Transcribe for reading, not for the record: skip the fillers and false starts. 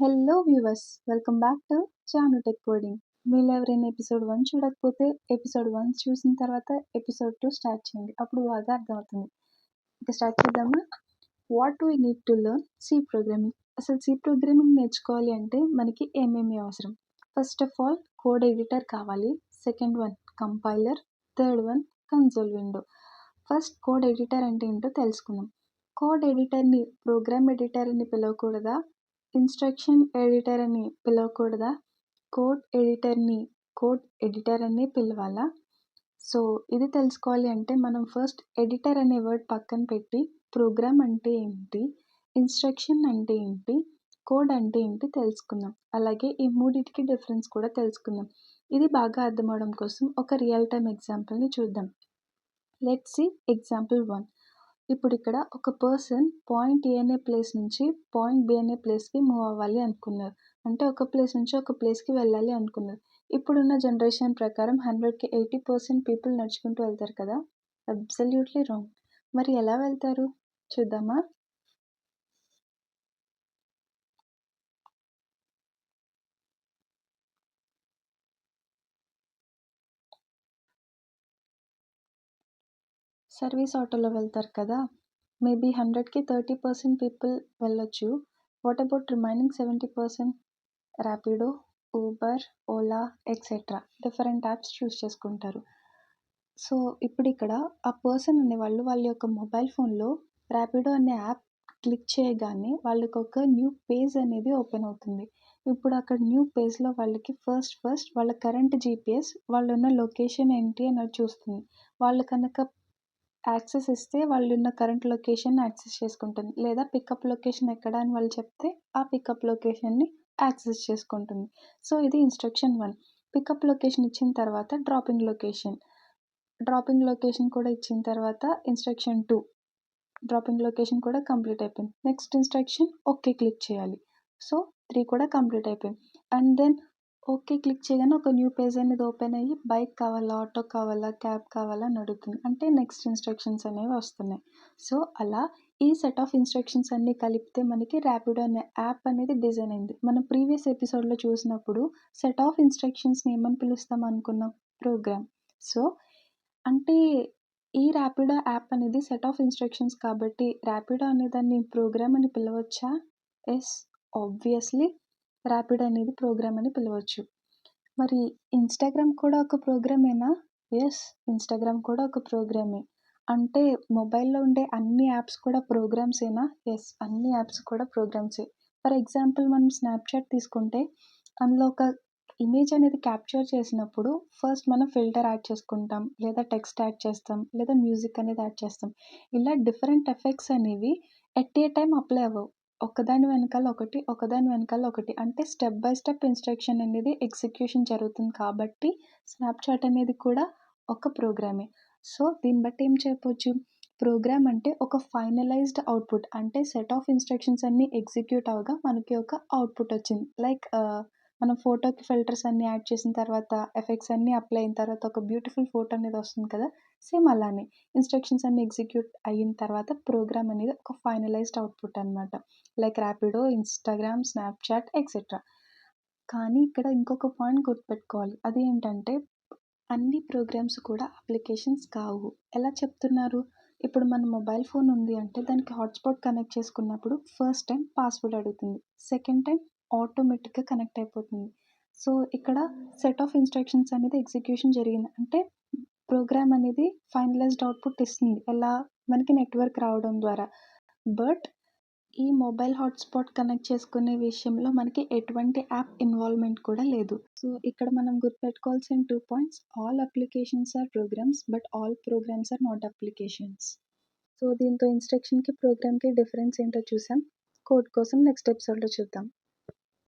Hello viewers, welcome back to Janu tech coding. మీరు ఎవరైనా episode 1 చూడకపోతే ఎపిసోడ్ 1 చూసిన తర్వాత ఎపిసోడ్ 2 స్టార్ట్ చేయండి. అప్పుడు బాగా అర్థమవుతుంది. ఇక స్టార్ట్ చేద్దామా? What we need to learn C programming. అసలు సి ప్రోగ్రామింగ్ నేర్చుకోవాలి అంటే మనకి ఏమేమి అవసరం? First of all code editor కావాలి. Second one compiler. Third one console window. First code editor అంటే ఏంటో తెలుసుకుందాం. కోడ్ ఎడిటర్ని ప్రోగ్రామ్ ఎడిటర్ అని పిలవకూడదా? ఇన్స్ట్రక్షన్ ఎడిటర్ అని పిలవకూడదా? కోడ్ ఎడిటర్ని కోడ్ ఎడిటర్ అనే పిలవాలా? సో ఇది తెలుసుకోవాలి అంటే మనం ఫస్ట్ ఎడిటర్ అనే వర్డ్ పక్కన పెట్టి ప్రోగ్రామ్ అంటే ఏంటి, ఇన్స్ట్రక్షన్ అంటే ఏంటి, కోడ్ అంటే ఏంటి తెలుసుకుందాం. అలాగే ఈ మూడింటికి డిఫరెన్స్ కూడా తెలుసుకుందాం. ఇది బాగా అర్థం అవడం కోసం ఒక రియల్ టైమ్ ఎగ్జాంపుల్ని చూద్దాం. Let's see example 1. ఇప్పుడు ఇక్కడ ఒక పర్సన్ పాయింట్ ఏ అనే ప్లేస్ నుంచి పాయింట్ బి అనే ప్లేస్కి మూవ్ అవ్వాలి అనుకున్నారు. అంటే ఒక ప్లేస్ నుంచి ఒక ప్లేస్కి వెళ్ళాలి అనుకున్నారు. ఇప్పుడున్న జనరేషన్ ప్రకారం 100కి 80% పీపుల్ నడుచుకుంటూ వెళ్తారు కదా. Absolutely wrong. మరి ఎలా వెళ్తారు చూద్దామా? సర్వీస్ ఆటోలో వెళ్తారు కదా. మేబీ 100కి 30% పీపుల్ వెళ్ళొచ్చు. What about remaining 70%? Rapido, Uber, Ola etcetera different apps choose చేసుకుంటారు. సో ఇప్పుడు ఇక్కడ ఆ పర్సన్ అనేవాళ్ళు వాళ్ళ యొక్క మొబైల్ ఫోన్లో ర్యాపిడో అనే యాప్ క్లిక్ చేయగానే వాళ్ళకి ఒక న్యూ పేజ్ అనేది ఓపెన్ అవుతుంది. ఇప్పుడు అక్కడ న్యూ పేజ్లో వాళ్ళకి ఫస్ట్ వాళ్ళ కరెంట్ జీపీఎస్ వాళ్ళున్న లొకేషన్ ఏంటి అని చూస్తుంది. వాళ్ళు కనుక యాక్సెస్ ఇస్తే వాళ్ళున్న కరెంట్ లొకేషన్ యాక్సెస్ చేసుకుంటుంది. లేదా పికప్ లొకేషన్ ఎక్కడ అని వాళ్ళు చెప్తే ఆ పికప్ లొకేషన్ని యాక్సెస్ చేసుకుంటుంది. సో ఇది ఇన్స్ట్రక్షన్ 1. పికప్ లొకేషన్ ఇచ్చిన తర్వాత డ్రాపింగ్ లొకేషన్ కూడా ఇచ్చిన తర్వాత ఇన్స్ట్రక్షన్ 2. డ్రాపింగ్ లొకేషన్ కూడా కంప్లీట్ అయిపోయింది. నెక్స్ట్ ఇన్స్ట్రక్షన్ ఓకే క్లిక్ చేయాలి. సో 3 కూడా కంప్లీట్ అయిపోయింది. అండ్ దెన్ ఓకే క్లిక్ చేయగానే ఒక న్యూ పేజ్ అనేది ఓపెన్ అయ్యి బైక్ కావాలా, ఆటో కావాలా, క్యాబ్ కావాలా అని అడుగుతుంది. అంటే నెక్స్ట్ ఇన్స్ట్రక్షన్స్ అనేవి వస్తున్నాయి. సో అలా ఈ సెట్ ఆఫ్ ఇన్స్ట్రక్షన్స్ అన్నీ కలిపితే మనకి ర్యాపిడో అనే యాప్ అనేది డిజైన్ అయింది. మనం ప్రీవియస్ ఎపిసోడ్లో చూసినప్పుడు సెట్ ఆఫ్ ఇన్స్ట్రక్షన్స్ని ఏమని పిలుస్తాం అనుకున్నాం? ప్రోగ్రామ్. సో అంటే ఈ ర్యాపిడో యాప్ అనేది సెట్ ఆఫ్ ఇన్స్ట్రక్షన్స్ కాబట్టి ర్యాపిడో అనే దాన్ని ప్రోగ్రామ్ అని పిలవచ్చా? ఎస్, ఆబ్వియస్లీ ర్యాపిడో అనేది ప్రోగ్రామ్ అని పిలవచ్చు. మరి ఇన్స్టాగ్రామ్ కూడా ఒక ప్రోగ్రామేనా? ఎస్, ఇన్స్టాగ్రామ్ కూడా ఒక ప్రోగ్రామే. అంటే మొబైల్లో ఉండే అన్ని యాప్స్ కూడా ప్రోగ్రామ్సేనా? ఎస్, అన్ని యాప్స్ కూడా ప్రోగ్రామ్సే. ఫర్ ఎగ్జాంపుల్ మనం స్నాప్చాట్ తీసుకుంటే అందులో ఒక ఇమేజ్ అనేది క్యాప్చర్ చేసినప్పుడు ఫస్ట్ మనం ఫిల్టర్ యాడ్ చేసుకుంటాం, లేదా టెక్స్ట్ యాడ్ చేస్తాం, లేదా మ్యూజిక్ అనేది యాడ్ చేస్తాం. ఇలా డిఫరెంట్ ఎఫెక్ట్స్ అనేవి ఎట్ ఏ టైం అప్లై అవ్వవు. ఒకదాని వెనకాల ఒకటి అంటే స్టెప్ బై స్టెప్ ఇన్స్ట్రక్షన్ అనేది ఎగ్జిక్యూషన్ జరుగుతుంది కాబట్టి స్నాప్చాట్ అనేది కూడా ఒక ప్రోగ్రామే. సో దీన్ని బట్టి ఏం చెప్పొచ్చు? ప్రోగ్రామ్ అంటే ఒక ఫైనలైజ్డ్ అవుట్పుట్. అంటే సెట్ ఆఫ్ ఇన్స్ట్రక్షన్స్ అన్నీ ఎగ్జిక్యూట్ అవ్వగా మనకి ఒక అవుట్పుట్ వచ్చింది. లైక్ మనం ఫోటోకి ఫిల్టర్స్ అన్నీ యాడ్ చేసిన తర్వాత ఎఫెక్ట్స్ అన్నీ అప్లై అయిన తర్వాత ఒక బ్యూటిఫుల్ ఫోటో అనేది వస్తుంది కదా. సేమ్ అలానే ఇన్స్ట్రక్షన్స్ అన్నీ ఎగ్జిక్యూట్ అయిన తర్వాత ప్రోగ్రామ్ అనేది ఒక ఫైనలైజ్డ్ అవుట్పుట్ అనమాట. Like Rapido, Instagram, Snapchat etcetera. కానీ ఇక్కడ ఇంకొక పాయింట్ గుర్తుపెట్టుకోవాలి. అది ఏంటంటే అన్ని ప్రోగ్రామ్స్ కూడా అప్లికేషన్స్ కావు. ఎలా చెప్తున్నారు? ఇప్పుడు మన మొబైల్ ఫోన్ ఉంది అంటే దానికి హాట్స్పాట్ కనెక్ట్ చేసుకున్నప్పుడు ఫస్ట్ టైం పాస్వర్డ్ అడుగుతుంది. సెకండ్ టైం ఆటోమేటిక్గా కనెక్ట్ అయిపోతుంది. సో ఇక్కడ సెట్ ఆఫ్ ఇన్స్ట్రక్షన్స్ అనేది ఎగ్జిక్యూషన్ జరిగింది. అంటే ప్రోగ్రామ్ అనేది ఫైనలైజ్డ్ అవుట్పుట్ ఇస్తుంది. ఎలా? మనకి నెట్వర్క్ రావడం ద్వారా. బట్ ఈ మొబైల్ హాట్స్పాట్ కనెక్ట్ చేసుకునే విషయంలో మనకి ఎటువంటి యాప్ ఇన్వాల్వ్మెంట్ కూడా లేదు. సో ఇక్కడ మనం గుర్తుపెట్టుకోవాల్సిన 2 points. All applications are programs but all programs are not applications. So దీంతో ఇన్స్ట్రక్షన్కి ప్రోగ్రామ్కి డిఫరెన్స్ ఏంటో చూసాం. కోడ్ కోసం నెక్స్ట్ ఎపిసోడ్లో చూద్దాం.